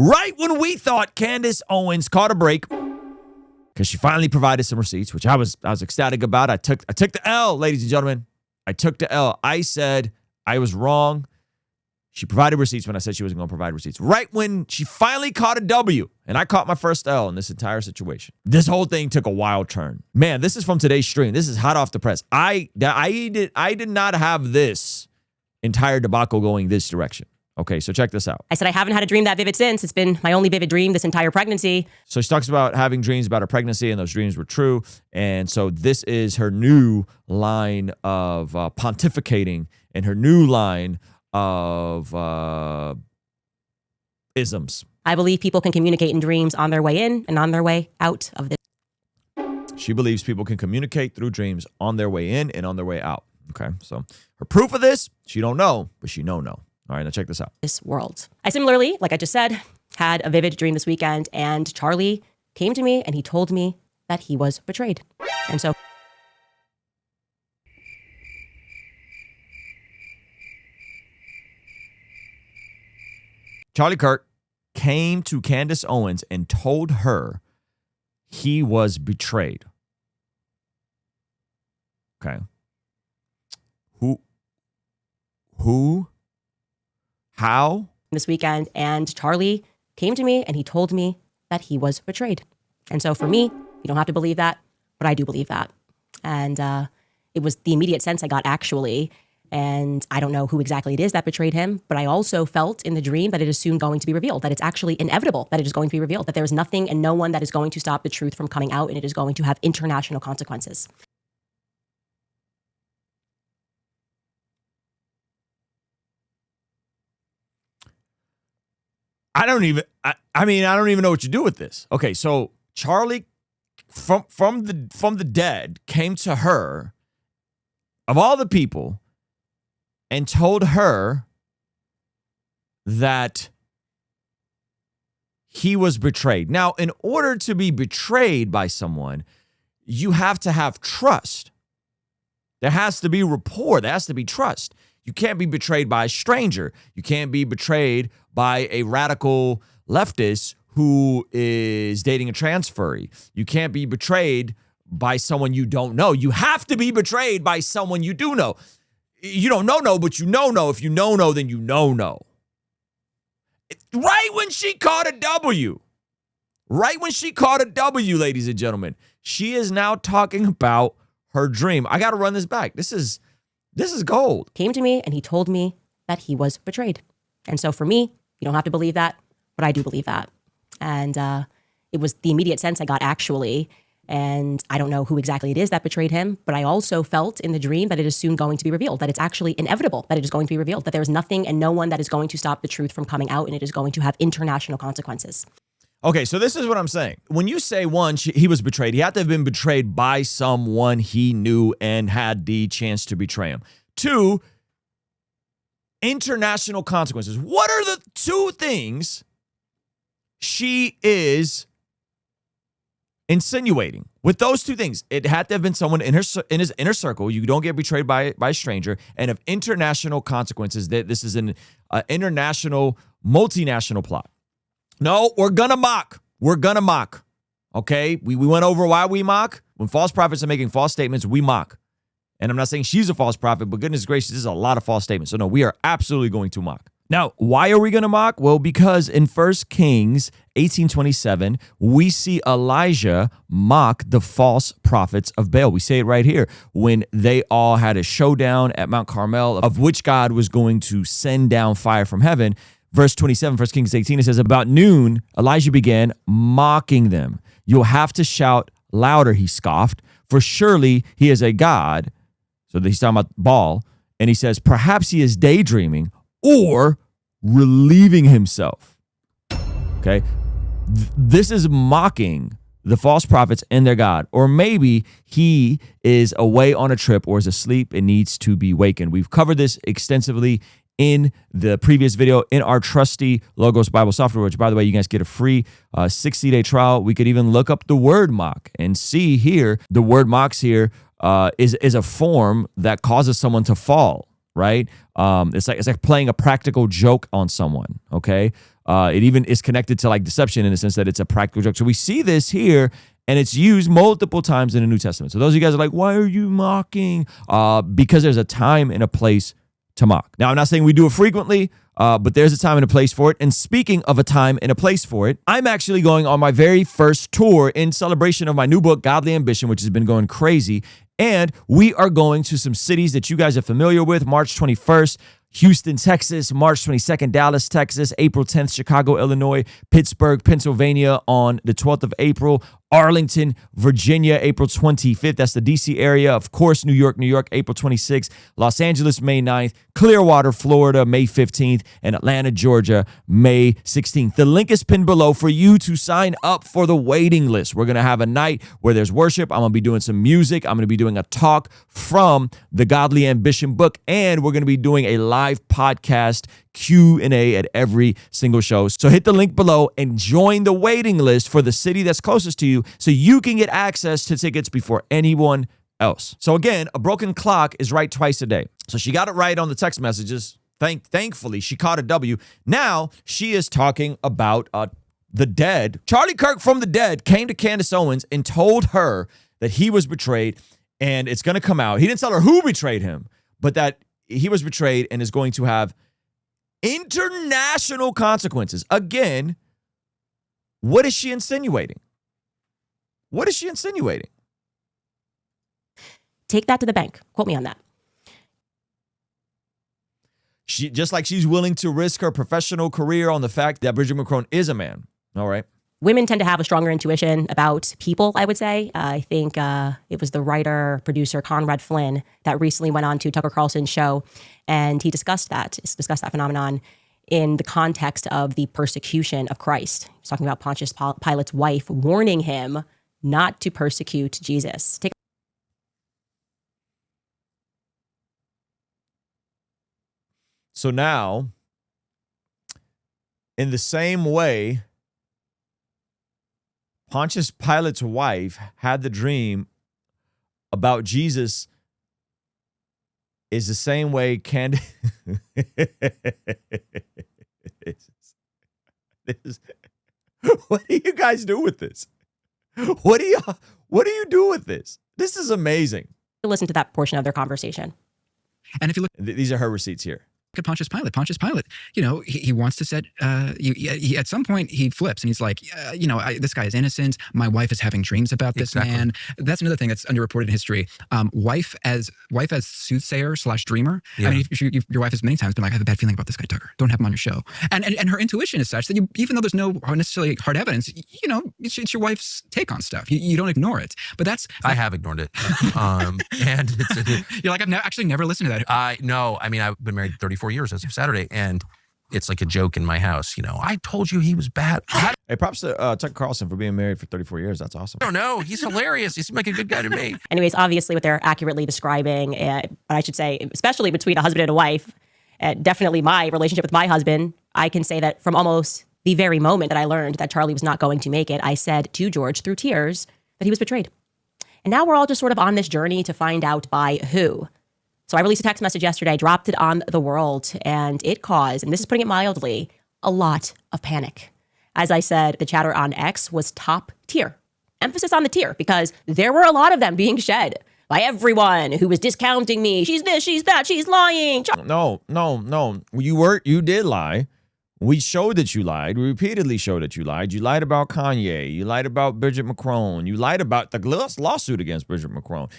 Right when we thought Candace Owens caught a break, because she finally provided some receipts, which I was ecstatic about. I took the L, ladies and gentlemen. I took the L. I said I was wrong. She provided receipts when I said she wasn't going to provide receipts. Right when she finally caught a W, and I caught my first L in this entire situation. This whole thing took a wild turn. Man, this is from today's stream. This is hot off the press. I did not have this entire debacle going this direction. Okay, so check this out. I said I haven't had a dream that vivid since. It's been my only vivid dream this entire pregnancy. So she talks about having dreams about her pregnancy, and those dreams were true. And so this is her new line of pontificating and her new line of isms. I believe people can communicate in dreams on their way in and on their way out of this. She believes people can communicate through dreams on their way in and on their way out. Okay, so her proof of this, she don't know, but she know. All right, now check this out. This world. I similarly, like I just said, had a vivid dream this weekend, and Charlie came to me and he told me that he was betrayed. And so Charlie Kirk came to Candace Owens and told her he was betrayed. Okay. Who? How? This weekend, and Charlie came to me and he told me that he was betrayed. And so for me, you don't have to believe that, but I do believe that. And it was the immediate sense I got actually. And I don't know who exactly it is that betrayed him, but I also felt in the dream that it is soon going to be revealed, that it's actually inevitable that it is going to be revealed, that there is nothing and no one that is going to stop the truth from coming out, and it is going to have international consequences. I don't even know what you do with this. Okay, so Charlie from the dead came to her, of all the people, and told her that he was betrayed. Now, in order to be betrayed by someone, you have to have trust. There has to be rapport. There has to be trust. You can't be betrayed by a stranger. You can't be betrayed by a radical leftist who is dating a transferee. You can't be betrayed by someone you don't know. You have to be betrayed by someone you do know. You don't know, but you know. If you know, then you know. Right when she caught a W. Right when she caught a W, ladies and gentlemen. She is now talking about her dream. I got to run this back. This is gold. Came to me and he told me that he was betrayed. And so for me, you don't have to believe that, but I do believe that. And it was the immediate sense I got actually. And I don't know who exactly it is that betrayed him, but I also felt in the dream that it is soon going to be revealed, that it's actually inevitable that it is going to be revealed, that there is nothing and no one that is going to stop the truth from coming out, and it is going to have international consequences. Okay, so this is what I'm saying. When you say one, he was betrayed, he had to have been betrayed by someone he knew and had the chance to betray him. Two, international consequences. What are the two things she is insinuating? With those two things, it had to have been someone in his inner circle. You don't get betrayed by a stranger, and of international consequences. That this is an international, multinational plot. No, we're gonna mock. We're gonna mock. Okay, we went over why we mock. When false prophets are making false statements, we mock. And I'm not saying she's a false prophet, but goodness gracious, this is a lot of false statements. So no, we are absolutely going to mock. Now, why are we going to mock? Well, because in 1 Kings 18:27, we see Elijah mock the false prophets of Baal. We say it right here, when they all had a showdown at Mount Carmel, of which God was going to send down fire from heaven. Verse 27, 1 Kings 18, it says, about noon, Elijah began mocking them. You'll have to shout louder, he scoffed, for surely he is a god. So he's talking about Baal. And he says, perhaps he is daydreaming or relieving himself. Okay. This is mocking the false prophets and their God. Or maybe he is away on a trip or is asleep and needs to be wakened. We've covered this extensively in the previous video in our trusty Logos Bible software, which, by the way, you guys get a free 60-day trial. We could even look up the word mock and see here, the word mocks here is a form that causes someone to fall, right? It's like playing a practical joke on someone, okay? It even is connected to like deception in the sense that it's a practical joke. So we see this here, and it's used multiple times in the New Testament. So those of you guys are like, why are you mocking? Because there's a time and a place to mock. Now, I'm not saying we do it frequently, but there's a time and a place for it. And speaking of a time and a place for it, I'm actually going on my very first tour in celebration of my new book, Godly Ambition, which has been going crazy. And we are going to some cities that you guys are familiar with. March 21st, Houston, Texas. March 22nd, Dallas, Texas. April 10th, Chicago, Illinois. Pittsburgh, Pennsylvania on the 12th of April. Arlington, Virginia, April 25th. That's the DC area. Of course, New York, April 26th. Los Angeles, May 9th. Clearwater, Florida, May 15th. And Atlanta, Georgia, May 16th. The link is pinned below for you to sign up for the waiting list. We're going to have a night where there's worship. I'm going to be doing some music. I'm going to be doing a talk from the Godly Ambition book. And we're going to be doing a live podcast Q&A at every single show. So hit the link below and join the waiting list for the city that's closest to you so you can get access to tickets before anyone else. So again, a broken clock is right twice a day. So she got it right on the text messages. Thankfully, she caught a W. Now she is talking about the dead. Charlie Kirk from the dead came to Candace Owens and told her that he was betrayed, and it's going to come out. He didn't tell her who betrayed him, but that he was betrayed and is going to have international consequences. Again, what is she insinuating? What is she insinuating? Take that to the bank. Quote me on that. She, just like she's willing to risk her professional career on the fact that Bridget McCrone is a man. All right. Women tend to have a stronger intuition about people, I would say. I think it was the writer, producer, Conrad Flynn, that recently went on to Tucker Carlson's show, and he discussed that phenomenon in the context of the persecution of Christ. He was talking about Pontius Pilate's wife warning him not to persecute Jesus. So now, in the same way, Pontius Pilate's wife had the dream about Jesus is the same way Candace. What do you guys do with this? What do you do with this? This is amazing. Listen to that portion of their conversation. And if you look, these are her receipts here. at Pontius Pilate, you know, he wants to set, at some point he flips and he's like, this guy is innocent. My wife is having dreams about this man. That's another thing that's underreported in history. Wife as soothsayer / dreamer. Yeah. I mean, if your wife has many times been like, I have a bad feeling about this guy, Tucker. Don't have him on your show. And her intuition is such that even though there's no necessarily hard evidence, you know, it's your wife's take on stuff. You don't ignore it. But I have ignored it. And you're like, I've actually never listened to that. No, I mean, I've been married 34 years as of Saturday, and it's like a joke in my house. You know, I told you he was bad. Hey, props to Tucker Carlson for being married for 34 years. That's awesome. I don't know. He's hilarious. He seems like a good guy to me. Anyways, obviously what they're accurately describing, but I should say, especially between a husband and a wife, definitely my relationship with my husband, I can say that from almost the very moment that I learned that Charlie was not going to make it, I said to George through tears that he was betrayed. And now we're all just sort of on this journey to find out by who. So I released a text message yesterday, dropped it on the world, and it caused, and this is putting it mildly, a lot of panic. As I said, the chatter on X was top tier. Emphasis on the tier, because there were a lot of them being shed by everyone who was discounting me. She's this, she's that, she's lying. No. You did lie. We showed that you lied. We repeatedly showed that you lied. You lied about Kanye. You lied about Bridget McCrone. You lied about the lawsuit against Bridget McCrone.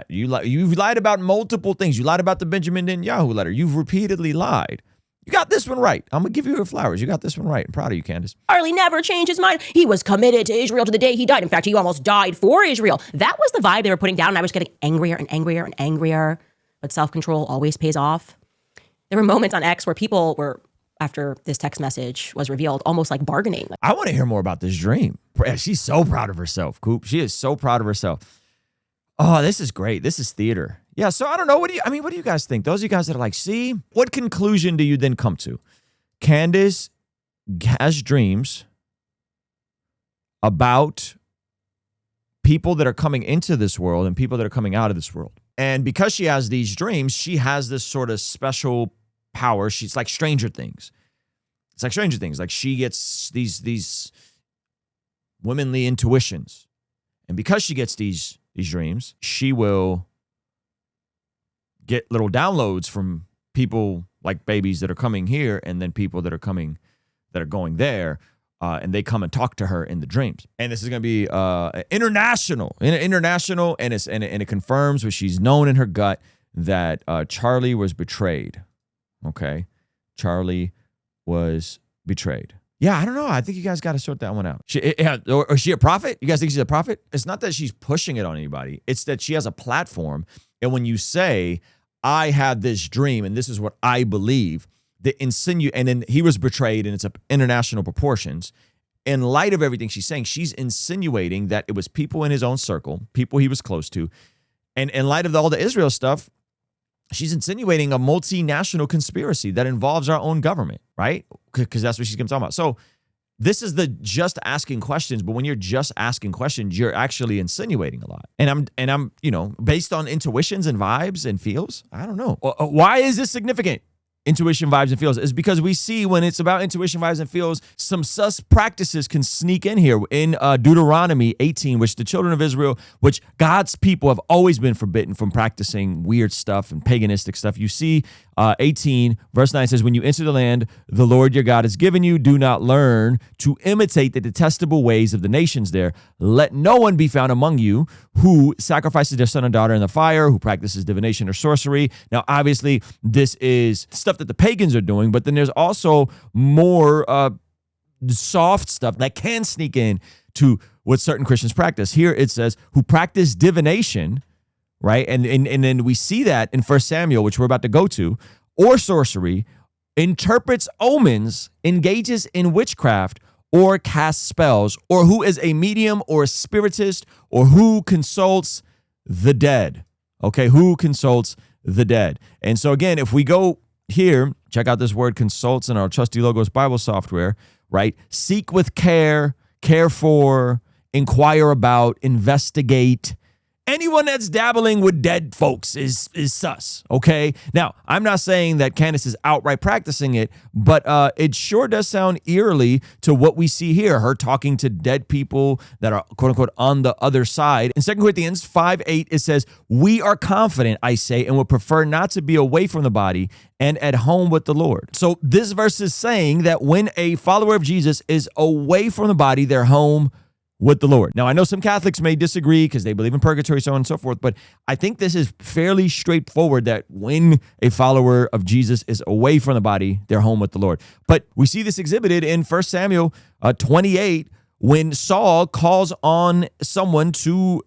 You lied about multiple things. You lied about the Benjamin Netanyahu letter. You've repeatedly lied. You got this one right. I'm gonna give you your flowers. You got this one right. I'm proud of you, Candace. Charlie never changed his mind. He was committed to Israel to the day he died. In fact, he almost died for Israel. That was the vibe they were putting down, and I was getting angrier and angrier and angrier. But self-control always pays off. There were moments on X where people were, after this text message was revealed, almost like bargaining. I want to hear more about this dream. She's so proud of herself, Coop. She is so proud of herself. Oh, this is great. This is theater. Yeah, so I don't know. What do you guys think? Those of you guys that are like, see, what conclusion do you then come to? Candace has dreams about people that are coming into this world and people that are coming out of this world. And because she has these dreams, she has this sort of special power. She's like Stranger Things. It's like Stranger Things. Like she gets these womanly intuitions. And because she gets these dreams, she will get little downloads from people like babies that are coming here and then people that are going there. And they come and talk to her in the dreams. And this is going to be international, and it confirms what she's known in her gut, that Charlie was betrayed. Okay, Charlie was betrayed. Yeah, I don't know. I think you guys got to sort that one out. Or is she a prophet? You guys think she's a prophet? It's not that she's pushing it on anybody. It's that she has a platform. And when you say, I had this dream and this is what I believe, and then he was betrayed and it's international proportions. In light of everything she's saying, she's insinuating that it was people in his own circle, people he was close to. And in light of all the Israel stuff, she's insinuating a multinational conspiracy that involves our own government, right? Because that's what she's going to talk about. So this is the just asking questions, but when you're just asking questions, you're actually insinuating a lot. And I'm, based on intuitions and vibes and feels, I don't know. Why is this significant? Intuition, vibes, and feels is because we see when it's about intuition, vibes, and feels, some sus practices can sneak in here. In Deuteronomy 18, which the children of Israel, which God's people have always been forbidden from practicing weird stuff and paganistic stuff. You see 18, verse 9 says, when you enter the land the Lord your God has given you, do not learn to imitate the detestable ways of the nations there. Let no one be found among you who sacrifices their son or daughter in the fire, who practices divination or sorcery. Now, obviously, this is stuff that the pagans are doing, but then there's also more soft stuff that can sneak in to what certain Christians practice. Here it says, who practice divination, right? And then we see that in 1 Samuel, which we're about to go to, or sorcery, interprets omens, engages in witchcraft, or casts spells, or who is a medium or a spiritist, or who consults the dead. Okay, who consults the dead. And so again, if we go here, check out this word consults in our trusty Logos Bible software, right? Seek with care, care for, inquire about, investigate. Anyone that's dabbling with dead folks is sus, okay? Now, I'm not saying that Candace is outright practicing it, but it sure does sound eerily to what we see here, her talking to dead people that are, quote unquote, on the other side. In 2 Corinthians 5:8, it says, we are confident, I say, and would prefer not to be away from the body and at home with the Lord. So this verse is saying that when a follower of Jesus is away from the body, they're home with the Lord. Now, I know some Catholics may disagree because they believe in purgatory, so on and so forth, but I think this is fairly straightforward that when a follower of Jesus is away from the body, they're home with the Lord. But we see this exhibited in 1 Samuel 28 when Saul calls on someone to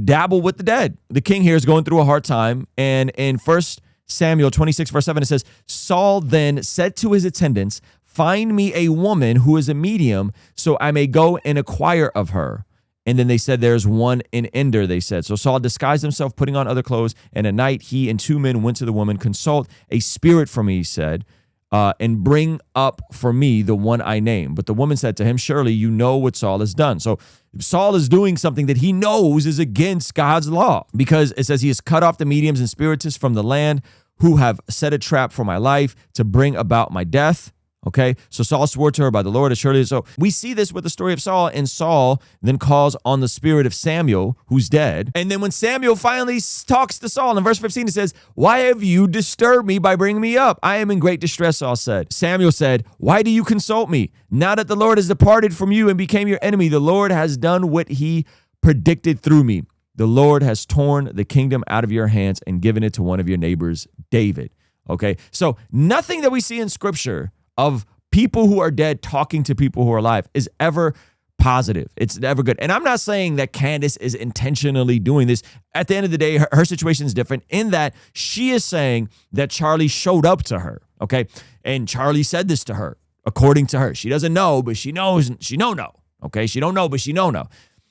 dabble with the dead. The king here is going through a hard time, and in 1 Samuel 26, verse 7, it says, Saul then said to his attendants, find me a woman who is a medium so I may go and acquire of her. And then they said, there's one in Ender, they said. So Saul disguised himself, putting on other clothes. And at night, he and 2 men went to the woman. Consult a spirit for me, he said, and bring up for me the one I name. But the woman said to him, surely you know what Saul has done. So Saul is doing something that he knows is against God's law, because it says he has cut off the mediums and spiritists from the land who have set a trap for my life to bring about my death. Okay, so Saul swore to her by the Lord, as surely as so. We see this with the story of Saul, and Saul then calls on the spirit of Samuel, who's dead. And then when Samuel finally talks to Saul, in verse 15, it says, why have you disturbed me by bringing me up? I am in great distress, Saul said. Samuel said, why do you consult me? Now that the Lord has departed from you and became your enemy, the Lord has done what he predicted through me. The Lord has torn the kingdom out of your hands and given it to one of your neighbors, David. Okay, so nothing that we see in scripture of people who are dead talking to people who are alive is ever positive. It's never good. And I'm not saying that Candace is intentionally doing this. At the end of the day, her situation is different in that she is saying that Charlie showed up to her, okay? And Charlie said this to her, according to her. She doesn't know, but she knows, she know, okay? She don't know, but she know.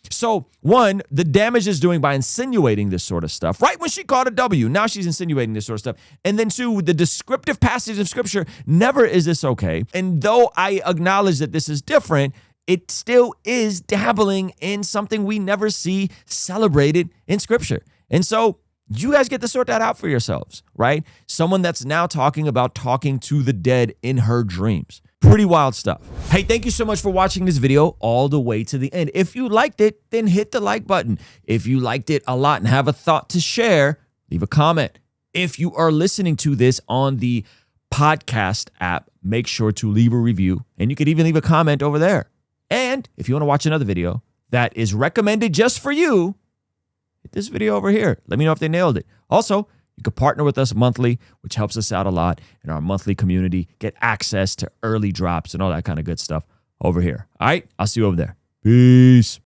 So, one, the damage is doing by insinuating this sort of stuff. Right when she called a W, now she's insinuating this sort of stuff. And then, two, the descriptive passage of Scripture, never is this okay. And though I acknowledge that this is different, it still is dabbling in something we never see celebrated in Scripture. And so, you guys get to sort that out for yourselves, right? Someone that's now talking about talking to the dead in her dreams. Pretty wild stuff. Hey, thank you so much for watching this video all the way to the end. If you liked it, then hit the like button. If you liked it a lot and have a thought to share, leave a comment. If you are listening to this on the podcast app, make sure to leave a review, and you could even leave a comment over there. And if you want to watch another video that is recommended just for you, hit this video over here. Let me know if they nailed it. Also, you can partner with us monthly, which helps us out a lot in our monthly community, get access to early drops and all that kind of good stuff over here. All right, I'll see you over there. Peace.